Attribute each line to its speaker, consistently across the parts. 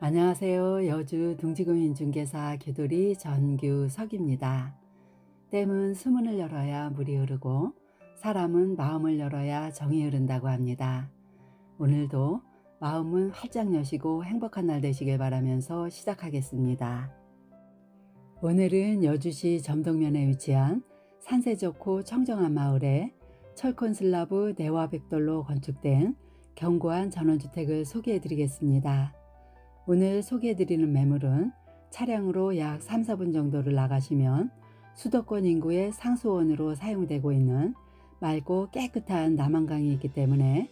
Speaker 1: 안녕하세요. 여주 둥지구인중개사 규돌이 전규석입니다. 댐은 수문을 열어야 물이 흐르고 사람은 마음을 열어야 정이 흐른다고 합니다. 오늘도 마음은 활짝 여시고 행복한 날 되시길 바라면서 시작하겠습니다. 오늘은 여주시 점동면에 위치한 산세 좋고 청정한 마을에 철콘 슬라브 내화백돌로 건축된 견고한 전원주택을 소개해 드리겠습니다. 오늘 소개해드리는 매물은 차량으로 약 3, 4분 정도를 나가시면 수도권 인구의 상수원으로 사용되고 있는 맑고 깨끗한 남한강이 있기 때문에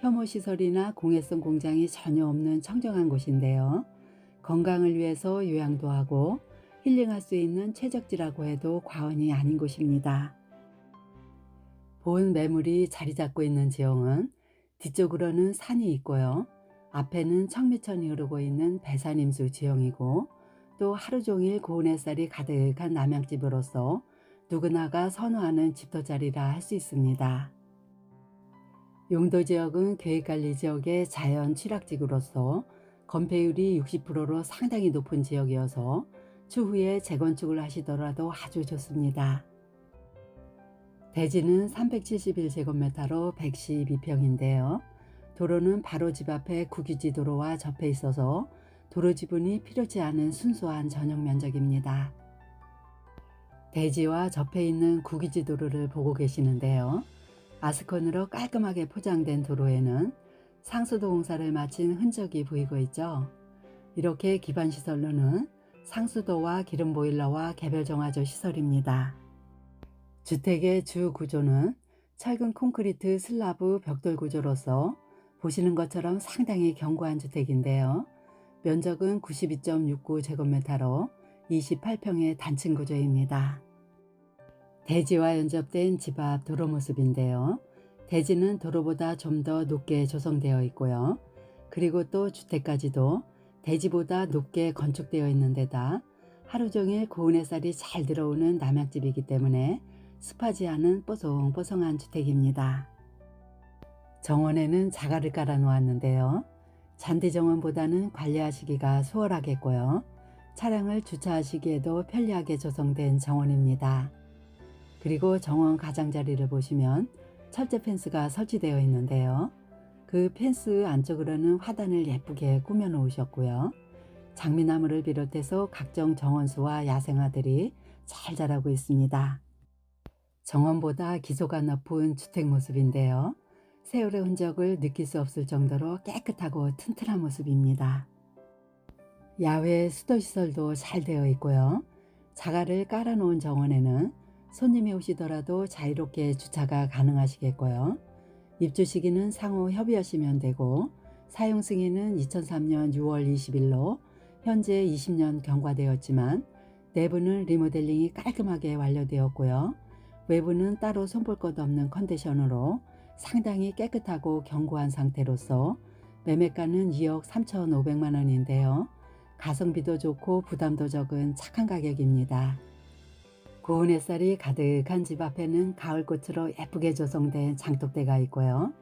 Speaker 1: 혐오시설이나 공해성 공장이 전혀 없는 청정한 곳인데요. 건강을 위해서 요양도 하고 힐링할 수 있는 최적지라고 해도 과언이 아닌 곳입니다. 본 매물이 자리 잡고 있는 지형은 뒤쪽으로는 산이 있고요. 앞에는 청미천이 흐르고 있는 배산임수 지형이고 또 하루 종일 고운 햇살이 가득한 남양집으로서 누구나가 선호하는 집터자리라 할 수 있습니다. 용도지역은 계획관리지역의 자연 취락지구로서 건폐율이 60%로 상당히 높은 지역이어서 추후에 재건축을 하시더라도 아주 좋습니다. 대지는 371제곱미터로 112평인데요. 도로는 바로 집 앞에 국유지 도로와 접해 있어서 도로 지분이 필요치 않은 순수한 전용 면적입니다. 대지와 접해 있는 국유지 도로를 보고 계시는데요. 아스콘으로 깔끔하게 포장된 도로에는 상수도 공사를 마친 흔적이 보이고 있죠. 이렇게 기반시설로는 상수도와 기름 보일러와 개별 정화조 시설입니다. 주택의 주 구조는 철근 콘크리트 슬라브 벽돌 구조로서 보시는 것처럼 상당히 견고한 주택인데요. 면적은 92.69제곱미터로 28평의 단층 구조입니다. 대지와 연접된 집 앞 도로 모습인데요. 대지는 도로보다 좀 더 높게 조성되어 있고요. 그리고 또 주택까지도 대지보다 높게 건축되어 있는 데다 하루 종일 고운 햇살이 잘 들어오는 남양집이기 때문에 습하지 않은 뽀송뽀송한 주택입니다. 정원에는 자갈을 깔아 놓았는데요. 잔디 정원보다는 관리하시기가 수월하겠고요. 차량을 주차하시기에도 편리하게 조성된 정원입니다. 그리고 정원 가장자리를 보시면 철제 펜스가 설치되어 있는데요. 그 펜스 안쪽으로는 화단을 예쁘게 꾸며 놓으셨고요. 장미나무를 비롯해서 각종 정원수와 야생화들이 잘 자라고 있습니다. 정원보다 기소가 높은 주택 모습인데요. 세월의 흔적을 느낄 수 없을 정도로 깨끗하고 튼튼한 모습입니다. 야외 수도시설도 잘 되어 있고요. 자갈을 깔아 놓은 정원에는 손님이 오시더라도 자유롭게 주차가 가능하시겠고요. 입주 시기는 상호 협의하시면 되고 사용 승인은 2003년 6월 20일로 현재 20년 경과되었지만 내부는 리모델링이 깔끔하게 완료되었고요. 외부는 따로 손볼 것 없는 컨디션으로 상당히 깨끗하고 견고한 상태로서 매매가는 2억 3,500만 원인데요. 가성비도 좋고 부담도 적은 착한 가격입니다. 고운 햇살이 가득한 집 앞에는 가을꽃으로 예쁘게 조성된 장독대가 있고요.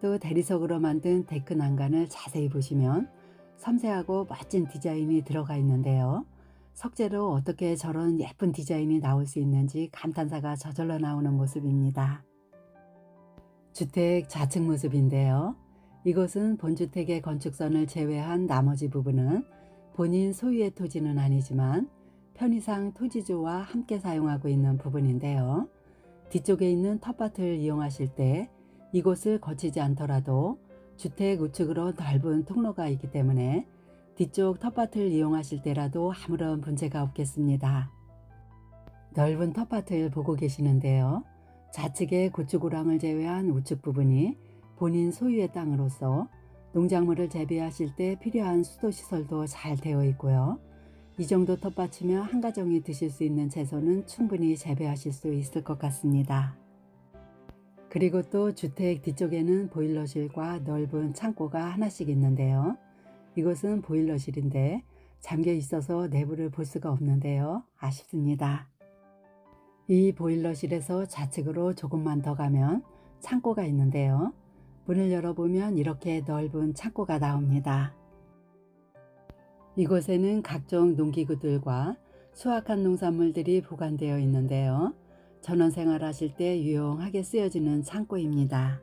Speaker 1: 또 대리석으로 만든 데크 난간을 자세히 보시면 섬세하고 멋진 디자인이 들어가 있는데요. 석재로 어떻게 저런 예쁜 디자인이 나올 수 있는지 감탄사가 저절로 나오는 모습입니다. 주택 좌측 모습인데요. 이곳은 본주택의 건축선을 제외한 나머지 부분은 본인 소유의 토지는 아니지만 편의상 토지주와 함께 사용하고 있는 부분인데요. 뒤쪽에 있는 텃밭을 이용하실 때 이곳을 거치지 않더라도 주택 우측으로 넓은 통로가 있기 때문에 뒤쪽 텃밭을 이용하실 때라도 아무런 문제가 없겠습니다. 넓은 텃밭을 보고 계시는데요. 좌측의 고추고랑을 제외한 우측 부분이 본인 소유의 땅으로서 농작물을 재배하실 때 필요한 수도시설도 잘 되어 있고요. 이 정도 텃밭이면 한 가정이 드실 수 있는 채소는 충분히 재배하실 수 있을 것 같습니다. 그리고 또 주택 뒤쪽에는 보일러실과 넓은 창고가 하나씩 있는데요. 이곳은 보일러실인데 잠겨 있어서 내부를 볼 수가 없는데요. 아쉽습니다. 이 보일러실에서 좌측으로 조금만 더 가면 창고가 있는데요. 문을 열어보면 이렇게 넓은 창고가 나옵니다. 이곳에는 각종 농기구들과 수확한 농산물들이 보관되어 있는데요. 전원 생활하실 때 유용하게 쓰여지는 창고입니다.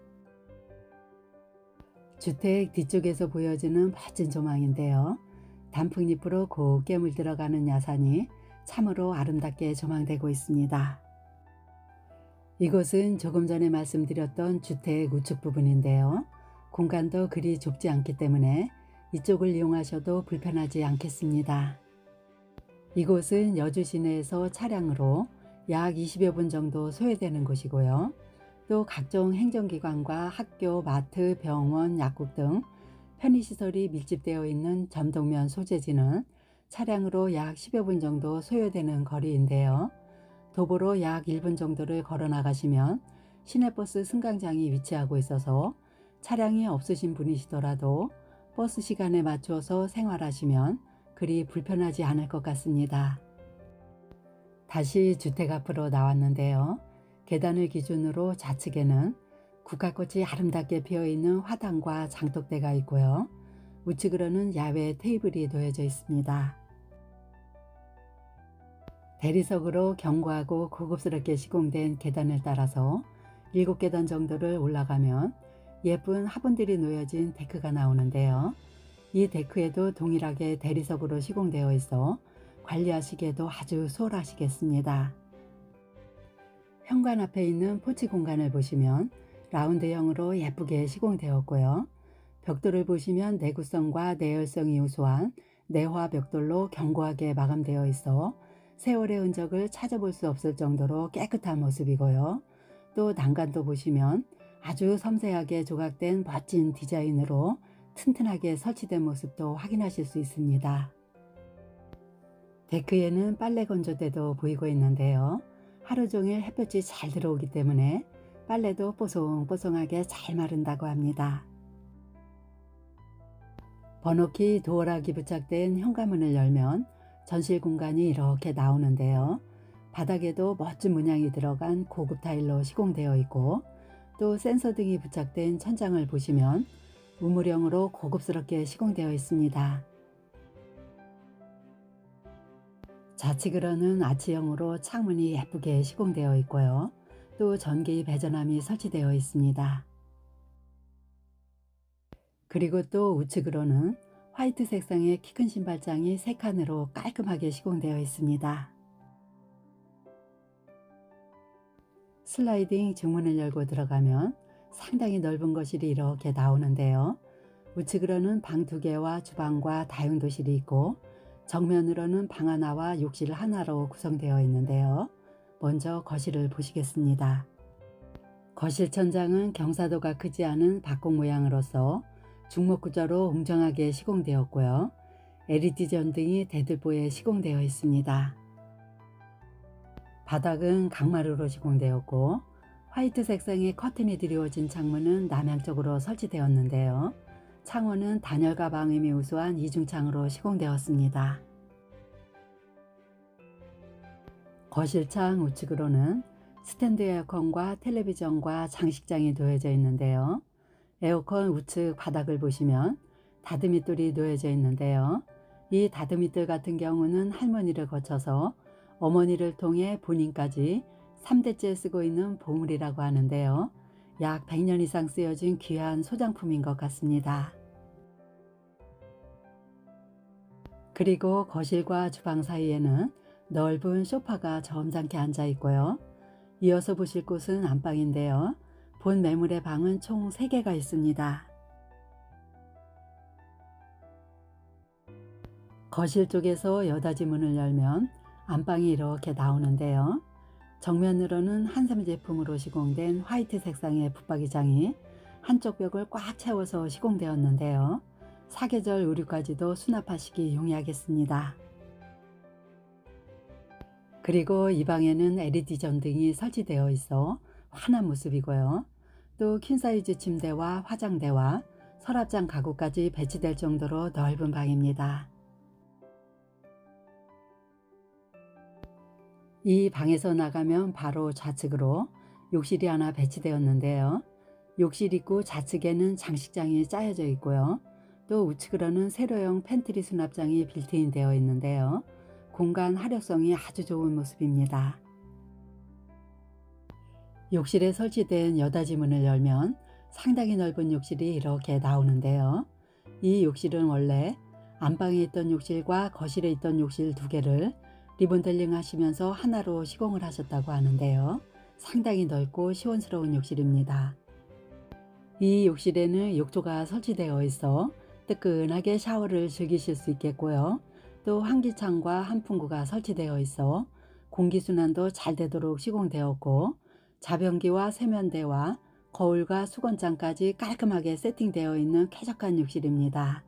Speaker 1: 주택 뒤쪽에서 보여지는 멋진 조망인데요. 단풍잎으로 곱게 물들어가는 야산이 참으로 아름답게 조망되고 있습니다. 이곳은 조금 전에 말씀드렸던 주택 우측 부분인데요. 공간도 그리 좁지 않기 때문에 이쪽을 이용하셔도 불편하지 않겠습니다. 이곳은 여주 시내에서 차량으로 약 20여 분 정도 소요되는 곳이고요. 또 각종 행정기관과 학교, 마트, 병원, 약국 등 편의시설이 밀집되어 있는 점동면 소재지는 차량으로 약 10여 분 정도 소요되는 거리인데요. 도보로 약 1분 정도를 걸어 나가시면 시내버스 승강장이 위치하고 있어서 차량이 없으신 분이시더라도 버스 시간에 맞추어서 생활하시면 그리 불편하지 않을 것 같습니다. 다시 주택 앞으로 나왔는데요. 계단을 기준으로 좌측에는 국화꽃이 아름답게 피어있는 화단과 장독대가 있고요. 우측으로는 야외 테이블이 놓여져 있습니다. 대리석으로 견고하고 고급스럽게 시공된 계단을 따라서 7계단 정도를 올라가면 예쁜 화분들이 놓여진 데크가 나오는데요. 이 데크에도 동일하게 대리석으로 시공되어 있어 관리하시기에도 아주 수월하시겠습니다. 현관 앞에 있는 포치 공간을 보시면 라운드형으로 예쁘게 시공되었고요. 벽돌을 보시면 내구성과 내열성이 우수한 내화 벽돌로 견고하게 마감되어 있어 세월의 흔적을 찾아볼 수 없을 정도로 깨끗한 모습이고요. 또 난간도 보시면 아주 섬세하게 조각된 멋진 디자인으로 튼튼하게 설치된 모습도 확인하실 수 있습니다. 데크에는 빨래 건조대도 보이고 있는데요. 하루 종일 햇볕이 잘 들어오기 때문에 빨래도 뽀송뽀송하게 잘 마른다고 합니다. 번호키 도어락이 부착된 현관문을 열면 전실 공간이 이렇게 나오는데요. 바닥에도 멋진 문양이 들어간 고급 타일로 시공되어 있고 또 센서 등이 부착된 천장을 보시면 우물형으로 고급스럽게 시공되어 있습니다. 좌측으로는 아치형으로 창문이 예쁘게 시공되어 있고요. 또 전기 배전함이 설치되어 있습니다. 그리고 또 우측으로는 화이트 색상의 키 큰 신발장이 3칸으로 깔끔하게 시공되어 있습니다. 슬라이딩 중문을 열고 들어가면 상당히 넓은 거실이 이렇게 나오는데요. 우측으로는 방 2개와 주방과 다용도실이 있고 정면으로는 방 하나와 욕실 하나로 구성되어 있는데요. 먼저 거실을 보시겠습니다. 거실 천장은 경사도가 크지 않은 박공 모양으로서 중목구조로 웅장하게 시공되었고요. LED 전등이 대들보에 시공되어 있습니다. 바닥은 강마루로 시공되었고 화이트 색상의 커튼이 드리워진 창문은 남향쪽으로 설치되었는데요. 창호는 단열과 방음이 우수한 이중창으로 시공되었습니다. 거실창 우측으로는 스탠드 에어컨과 텔레비전과 장식장이 놓여져 있는데요. 에어컨 우측 바닥을 보시면 다듬이돌이 놓여져 있는데요. 이 다듬이돌 같은 경우는 할머니를 거쳐서 어머니를 통해 본인까지 3대째 쓰고 있는 보물이라고 하는데요. 약 100년 이상 쓰여진 귀한 소장품인 것 같습니다. 그리고 거실과 주방 사이에는 넓은 소파가 점잖게 앉아 있고요. 이어서 보실 곳은 안방인데요. 본 매물의 방은 총 3개가 있습니다. 거실 쪽에서 여닫이 문을 열면 안방이 이렇게 나오는데요. 정면으로는 한샘 제품으로 시공된 화이트 색상의 붙박이장이 한쪽 벽을 꽉 채워서 시공되었는데요. 사계절 의류까지도 수납하시기 용이하겠습니다. 그리고 이 방에는 LED 전등이 설치되어 있어 환한 모습이고요. 또 퀸사이즈 침대와 화장대와 서랍장 가구까지 배치될 정도로 넓은 방입니다. 이 방에서 나가면 바로 좌측으로 욕실이 하나 배치되었는데요. 욕실 입구 좌측에는 장식장이 짜여져 있고요. 또 우측으로는 세로형 팬트리 수납장이 빌트인 되어 있는데요. 공간 활용성이 아주 좋은 모습입니다. 욕실에 설치된 여닫이 문을 열면 상당히 넓은 욕실이 이렇게 나오는데요. 이 욕실은 원래 안방에 있던 욕실과 거실에 있던 욕실 두 개를 리모델링 하시면서 하나로 시공을 하셨다고 하는데요. 상당히 넓고 시원스러운 욕실입니다. 이 욕실에는 욕조가 설치되어 있어 뜨끈하게 샤워를 즐기실 수 있겠고요. 또 환기창과 한풍구가 설치되어 있어 공기순환도 잘 되도록 시공되었고, 자변기와 세면대와 거울과 수건장까지 깔끔하게 세팅되어 있는 쾌적한 욕실입니다.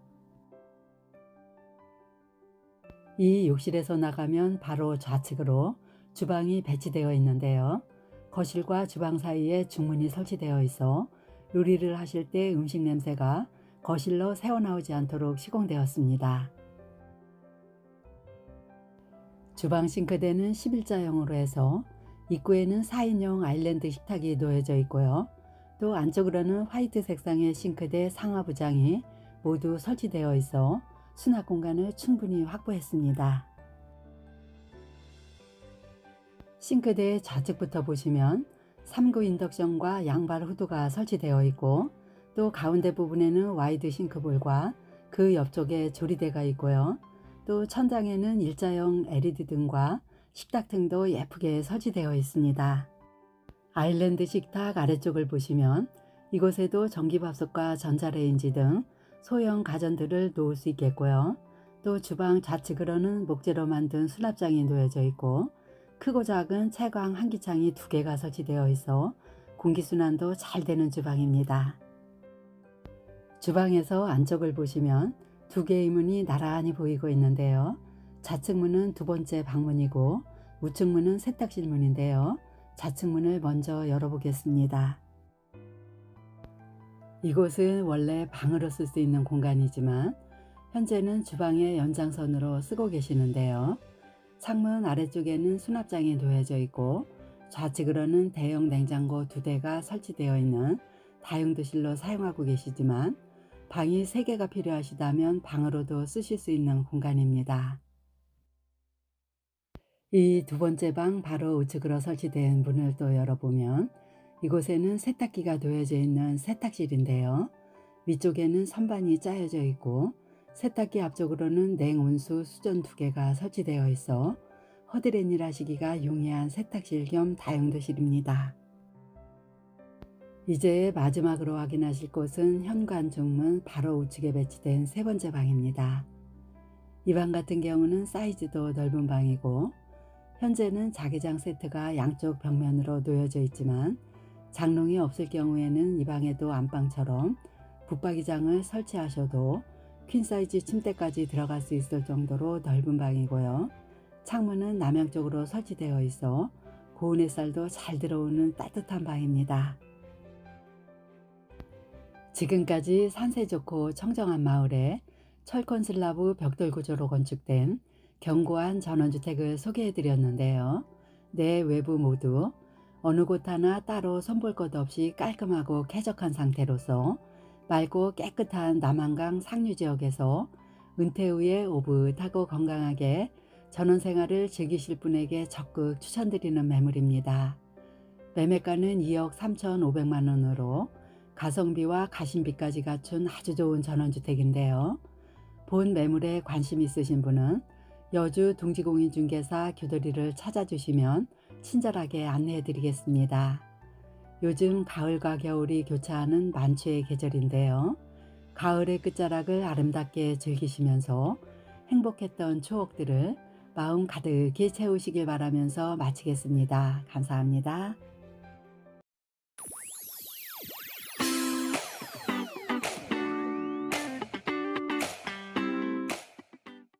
Speaker 1: 이 욕실에서 나가면 바로 좌측으로 주방이 배치되어 있는데요. 거실과 주방 사이에 중문이 설치되어 있어 요리를 하실 때 음식 냄새가 거실로 새어나오지 않도록 시공되었습니다. 주방 싱크대는 11자형으로 해서 입구에는 4인용 아일랜드 식탁이 놓여져 있고요. 또 안쪽으로는 화이트 색상의 싱크대 상하부장이 모두 설치되어 있어 수납 공간을 충분히 확보했습니다. 싱크대의 좌측부터 보시면 3구 인덕션과 양발 후드가 설치되어 있고, 또 가운데 부분에는 와이드 싱크볼과 그 옆쪽에 조리대가 있고요. 또 천장에는 일자형 LED 등과 식탁 등도 예쁘게 설치되어 있습니다. 아일랜드 식탁 아래쪽을 보시면 이곳에도 전기밥솥과 전자레인지 등 소형 가전들을 놓을 수 있겠고요. 또 주방 좌측으로는 목재로 만든 수납장이 놓여져 있고, 크고 작은 채광 환기창이 두 개가 설치되어 있어 공기순환도 잘 되는 주방입니다. 주방에서 안쪽을 보시면 두 개의 문이 나란히 보이고 있는데요. 좌측 문은 두 번째 방문이고 우측 문은 세탁실 문인데요. 좌측 문을 먼저 열어보겠습니다. 이곳은 원래 방으로 쓸 수 있는 공간이지만 현재는 주방의 연장선으로 쓰고 계시는데요. 창문 아래쪽에는 수납장이 놓여져 있고, 좌측으로는 대형 냉장고 두 대가 설치되어 있는 다용도실로 사용하고 계시지만 방이 3개가 필요하시다면 방으로도 쓰실 수 있는 공간입니다. 이 두 번째 방 바로 우측으로 설치된 문을 또 열어보면 이곳에는 세탁기가 놓여져 있는 세탁실인데요. 위쪽에는 선반이 짜여져 있고 세탁기 앞쪽으로는 냉온수 수전 두 개가 설치되어 있어 허드렛일 하시기가 용이한 세탁실 겸 다용도실입니다. 이제 마지막으로 확인하실 곳은 현관 중문 바로 우측에 배치된 세 번째 방입니다. 이 방 같은 경우는 사이즈도 넓은 방이고, 현재는 자개장 세트가 양쪽 벽면으로 놓여져 있지만 장롱이 없을 경우에는 이 방에도 안방처럼 붙박이장을 설치하셔도 퀸사이즈 침대까지 들어갈 수 있을 정도로 넓은 방이고요. 창문은 남향 쪽으로 설치되어 있어 고운 햇살도 잘 들어오는 따뜻한 방입니다. 지금까지 산세 좋고 청정한 마을에 철권 슬라브 벽돌 구조로 건축된 견고한 전원주택을 소개해 드렸는데요. 내 외부 모두 어느 곳 하나 따로 손볼 것 없이 깔끔하고 쾌적한 상태로서 맑고 깨끗한 남한강 상류 지역에서 은퇴 후에 오붓하고 건강하게 전원생활을 즐기실 분에게 적극 추천드리는 매물입니다. 매매가는 2억 3,500만 원으로 가성비와 가심비까지 갖춘 아주 좋은 전원주택인데요. 본 매물에 관심 있으신 분은 여주 둥지공인중개사 규도리를 찾아주시면 친절하게 안내해 드리겠습니다. 요즘 가을과 겨울이 교차하는 만추의 계절인데요. 가을의 끝자락을 아름답게 즐기시면서 행복했던 추억들을 마음 가득히 채우시길 바라면서 마치겠습니다. 감사합니다.